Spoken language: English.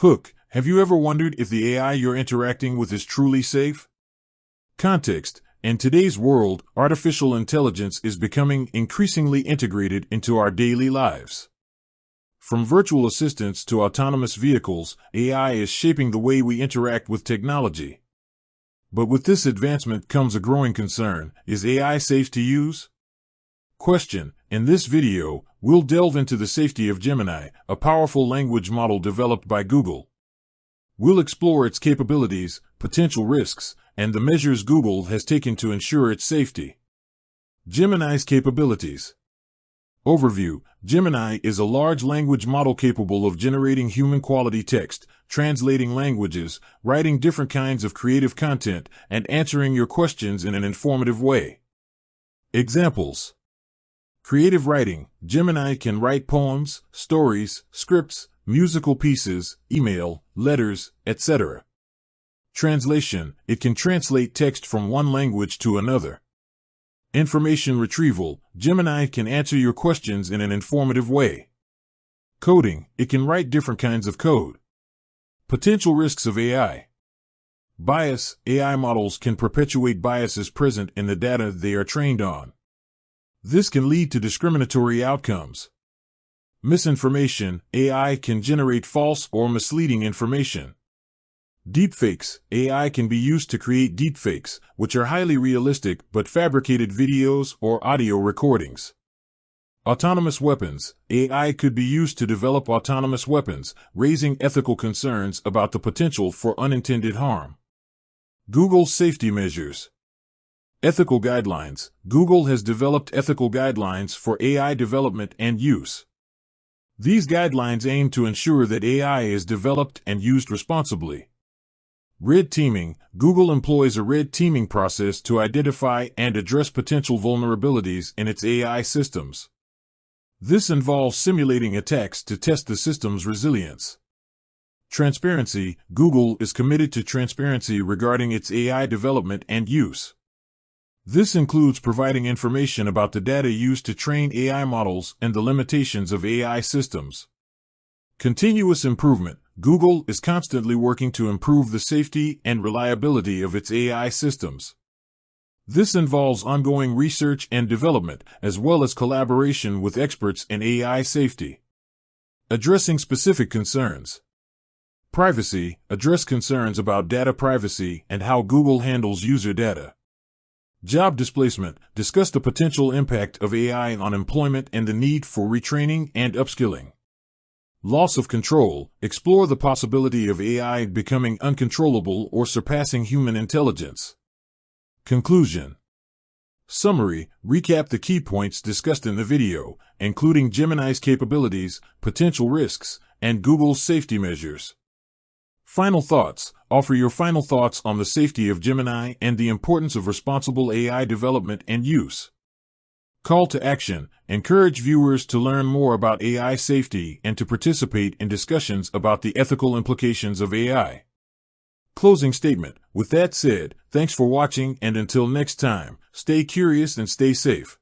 Hook, have you ever wondered if the AI you're interacting with is truly safe? Context: in today's world, artificial intelligence is becoming increasingly integrated into our daily lives. From virtual assistants to autonomous vehicles, AI is shaping the way we interact with technology. But with this advancement comes a growing concern: is AI safe to use? Question: in this video, we'll delve into the safety of Gemini, a powerful language model developed by Google. We'll explore its capabilities, potential risks, and the measures Google has taken to ensure its safety. Gemini's capabilities. Overview: Gemini is a large language model capable of generating human-quality text, translating languages, writing different kinds of creative content, and answering your questions in an informative way. Examples: creative writing: Gemini can write poems, stories, scripts, musical pieces, email, letters, etc. Translation: it can translate text from one language to another. Information retrieval: Gemini can answer your questions in an informative way. Coding: it can write different kinds of code. Potential risks of AI. Bias: AI models can perpetuate biases present in the data they are trained on. This can lead to discriminatory outcomes. Misinformation: AI can generate false or misleading information. Deepfakes: AI can be used to create deepfakes, which are highly realistic but fabricated videos or audio recordings. Autonomous weapons: AI could be used to develop autonomous weapons, raising ethical concerns about the potential for unintended harm. Google's safety measures. Ethical guidelines: Google has developed ethical guidelines for AI development and use. These guidelines aim to ensure that AI is developed and used responsibly. Red teaming: Google employs a red teaming process to identify and address potential vulnerabilities in its AI systems. This involves simulating attacks to test the system's resilience. Transparency: Google is committed to transparency regarding its AI development and use. This includes providing information about the data used to train AI models and the limitations of AI systems. Continuous improvement: Google is constantly working to improve the safety and reliability of its AI systems. This involves ongoing research and development, as well as collaboration with experts in AI safety. Addressing specific concerns. Privacy: address concerns about data privacy and how Google handles user data. Job displacement: discuss the potential impact of AI on employment and the need for retraining and upskilling. Loss of control: explore the possibility of AI becoming uncontrollable or surpassing human intelligence. Conclusion. Summary: recap the key points discussed in the video, including Gemini's capabilities, potential risks, and Google's safety measures. Final thoughts: offer your final thoughts on the safety of Gemini and the importance of responsible AI development and use. Call to action: encourage viewers to learn more about AI safety and to participate in discussions about the ethical implications of AI. Closing statement: with that said, thanks for watching, and until next time, stay curious and stay safe.